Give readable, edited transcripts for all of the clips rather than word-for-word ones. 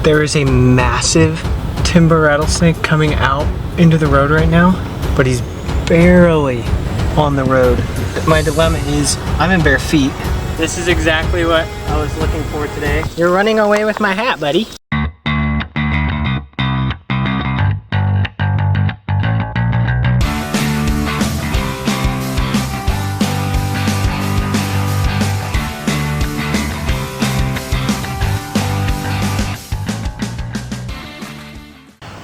There is a massive timber rattlesnake coming out into the road right now, but he's barely on the road. My dilemma is I'm in bare feet. This is exactly what I was looking for today. You're running away with my hat, buddy.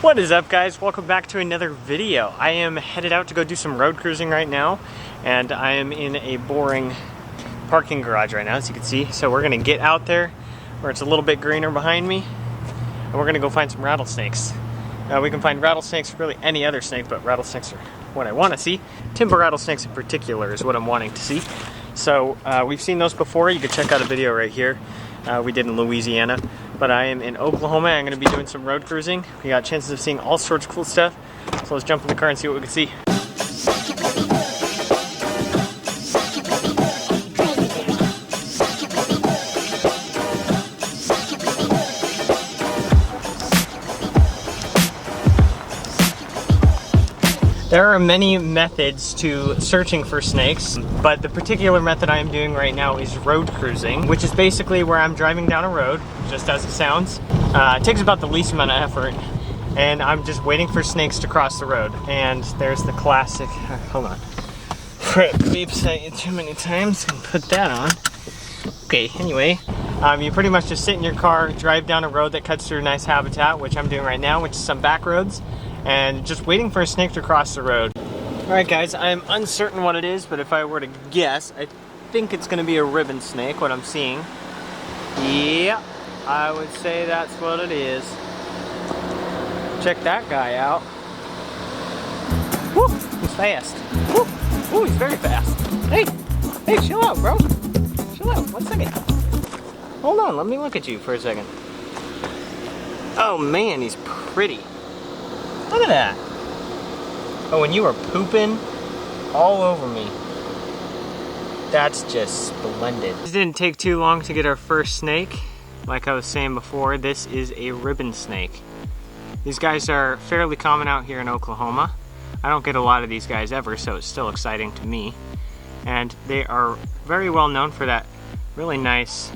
What is up, guys? Welcome back to another video. I am headed out to go do some road cruising right now, and I am in a boring parking garage right now, as you can see. So we're gonna get out there where it's a little bit greener behind me, and we're gonna go find some rattlesnakes. We can find rattlesnakes, really any other snake, but rattlesnakes are what I want to see. Timber rattlesnakes in particular is what I'm wanting to see. So we've seen those before. You can check out a video right here. We did in Louisiana, but I am in Oklahoma. I'm going to be doing some road cruising. We got chances of seeing all sorts of cool stuff. So let's jump in the car and see what we can see. There are many methods to searching for snakes, but the particular method I am doing right now is road cruising, which is basically where I'm driving down a road, just as it sounds. It takes about the least amount of effort, and I'm just waiting for snakes to cross the road. And there's the classic, hold on. Frick, beeps at you too many times, and put that on. Okay, anyway, you pretty much just sit in your car, drive down a road that cuts through a nice habitat, which I'm doing right now, which is some back roads, and just waiting for a snake to cross the road. Alright guys, I'm uncertain what it is, but if I were to guess, I think it's going to be a ribbon snake, what I'm seeing. Yeah, I would say that's what it is. Check that guy out. Woo, he's fast. Woo, ooh, he's very fast. Hey, chill out, bro. Chill out, 1 second. Hold on, let me look at you for a second. Oh man, he's pretty. Look at that. Oh, and you were pooping all over me. That's just splendid. This didn't take too long to get our first snake. Like I was saying before, this is a ribbon snake. These guys are fairly common out here in Oklahoma. I don't get a lot of these guys ever, so it's still exciting to me. And they are very well known for that really nice,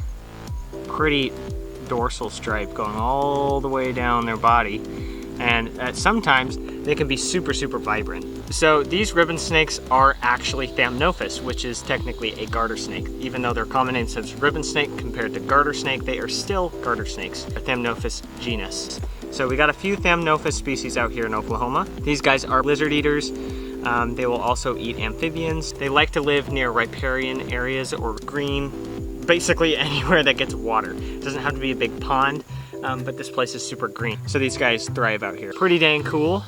pretty dorsal stripe going all the way down their body. And sometimes they can be super vibrant. So these ribbon snakes are actually Thamnophis, which is technically a garter snake. Even though their common name says ribbon snake compared to garter snake, they are still garter snakes, a Thamnophis genus. So we got a few Thamnophis species out here in Oklahoma. These guys are lizard eaters. They will also eat amphibians. They like to live near riparian areas or green, basically anywhere that gets water. It doesn't have to be a big pond. But this place is super green. So these guys thrive out here. Pretty dang cool.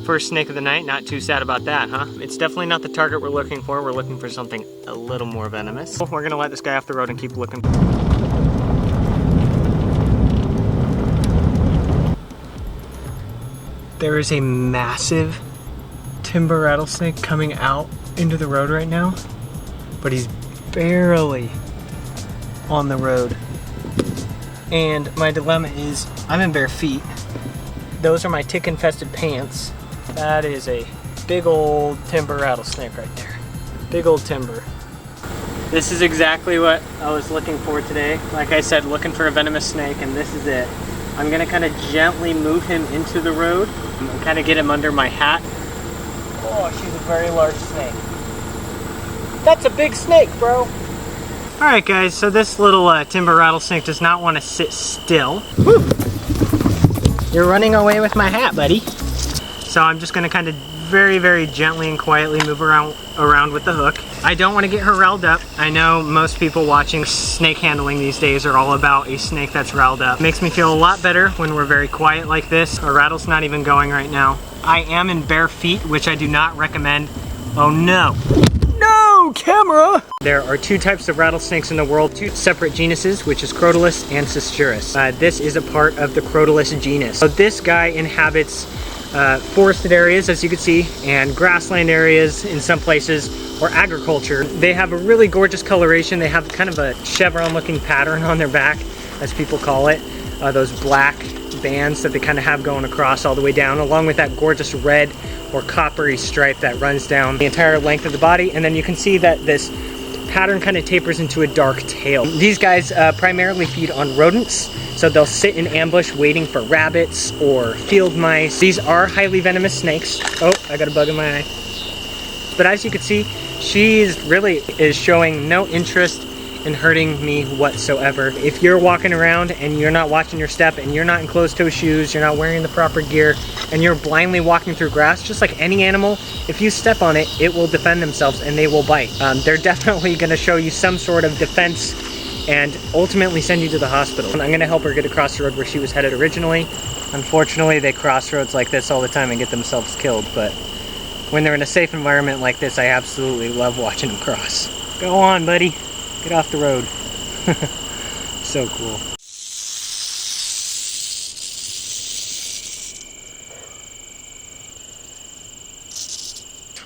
First snake of the night, not too sad about that, huh? It's definitely not the target we're looking for. We're looking for something a little more venomous. We're gonna let this guy off the road and keep looking. There is a massive timber rattlesnake coming out into the road right now, but he's barely on the road. And my dilemma is, I'm in bare feet. Those are my tick-infested pants. That is a big old timber rattlesnake right there. Big old timber. This is exactly what I was looking for today. Like I said, looking for a venomous snake, and this is it. I'm gonna kind of gently move him into the road and kind of get him under my hat. Oh, she's a very large snake. That's a big snake, bro. Alright guys, so this little timber rattlesnake does not want to sit still. Woo! You're running away with my hat, buddy. So I'm just going to kind of very gently and quietly move around with the hook. I don't want to get her riled up. I know most people watching snake handling these days are all about a snake that's riled up. Makes me feel a lot better when we're very quiet like this. Our rattle's not even going right now. I am in bare feet, which I do not recommend. Oh no. No, camera! There are two types of rattlesnakes in the world, two separate genuses, which is Crotalus and Cisurus. This is a part of the Crotalus genus. So this guy inhabits forested areas, as you can see, and grassland areas in some places, or agriculture. They have a really gorgeous coloration. They have kind of a chevron looking pattern on their back, as people call it. Those black bands that they kind of have going across all the way down, along with that gorgeous red or coppery stripe that runs down the entire length of the body. And then you can see that this pattern kind of tapers into a dark tail. These guys primarily feed on rodents, so they'll sit in ambush waiting for rabbits or field mice. These are highly venomous snakes. Oh, I got a bug in my eye. But as you can see, she is showing no interest in hurting me whatsoever. If you're walking around and you're not watching your step and you're not in closed-toe shoes, you're not wearing the proper gear, and you're blindly walking through grass, just like any animal, if you step on it, it will defend themselves and they will bite. They're definitely gonna show you some sort of defense and ultimately send you to the hospital. And I'm gonna help her get across the road where she was headed originally. Unfortunately, they cross roads like this all the time and get themselves killed, but when they're in a safe environment like this, I absolutely love watching them cross. Go on, buddy. Get off the road. So cool.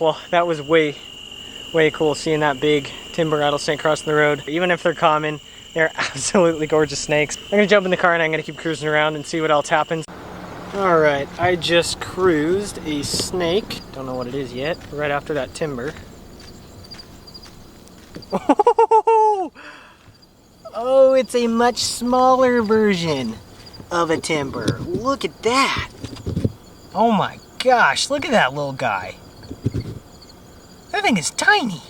Well, that was way cool seeing that big timber rattlesnake crossing the road. Even if they're common, they're absolutely gorgeous snakes. I'm gonna jump in the car and I'm gonna keep cruising around and see what else happens. All right, I just cruised a snake. Don't know what it is yet. Right after that timber. Oh, it's a much smaller version of a timber. Look at that. Oh my gosh, look at that little guy. That thing is tiny.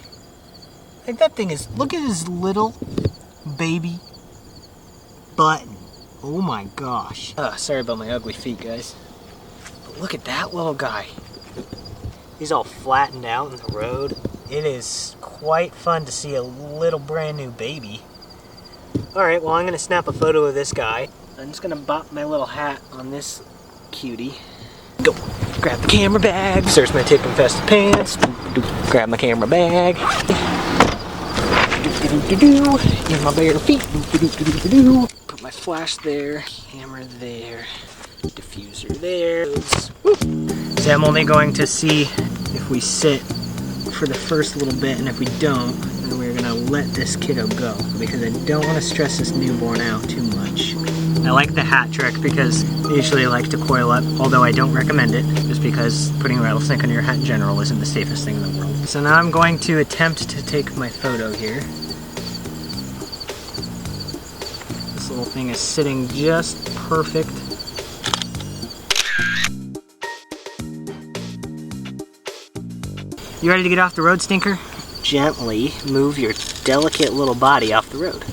Like that thing is, look at his little baby button. Oh my gosh. Sorry about my ugly feet, guys. But look at that little guy. He's all flattened out in the road. It is quite fun to see a little brand new baby. Alright, well I'm going to snap a photo of this guy. I'm just going to bop my little hat on this cutie. Go, grab the camera bag. There's my tick infested pants. Grab my camera bag. In my bare feet. Put my flash there. Camera there. Diffuser there. So I'm only going to see if we sit for the first little bit, and if we don't, then we're gonna let this kiddo go because I don't want to stress this newborn out too much. I like the hat trick because I usually like to coil up, although I don't recommend it, just because putting a rattlesnake on your hat in general isn't the safest thing in the world. So now I'm going to attempt to take my photo here. This little thing is sitting just perfect. You ready to get off the road, Stinker? Gently move your delicate little body off the road.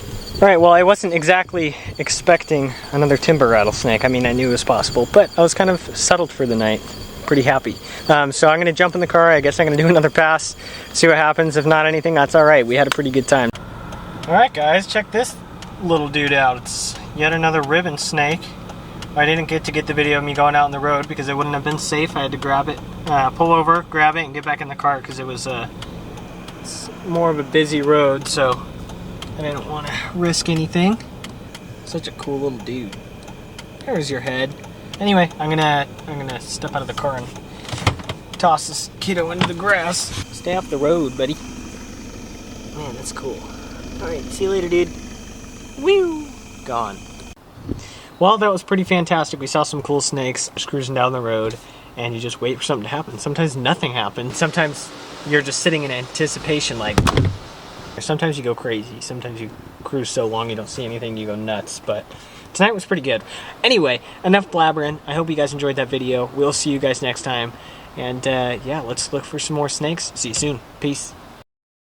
Alright, well I wasn't exactly expecting another timber rattlesnake. I mean, I knew it was possible, but I was kind of settled for the night. Pretty happy. So I'm going to jump in the car. I guess I'm going to do another pass, see what happens. If not anything, that's alright. We had a pretty good time. Alright guys, check this little dude out. It's yet another ribbon snake. I didn't get to get the video of me going out on the road because it wouldn't have been safe. I had to grab it, pull over, grab it, and get back in the car because it was it's more of a busy road, so I didn't want to risk anything. Such a cool little dude. There's your head. Anyway, I'm gonna step out of the car and toss this kiddo into the grass. Stay off the road, buddy. Man, that's cool. All right, see you later, dude. Woo! Gone. Well, that was pretty fantastic. We saw some cool snakes just cruising down the road, and you just wait for something to happen. Sometimes nothing happens. Sometimes you're just sitting in anticipation, like, sometimes you go crazy. Sometimes you cruise so long you don't see anything, you go nuts, but tonight was pretty good. Anyway, enough blabbering. I hope you guys enjoyed that video. We'll see you guys next time, and yeah, let's look for some more snakes. See you soon. Peace.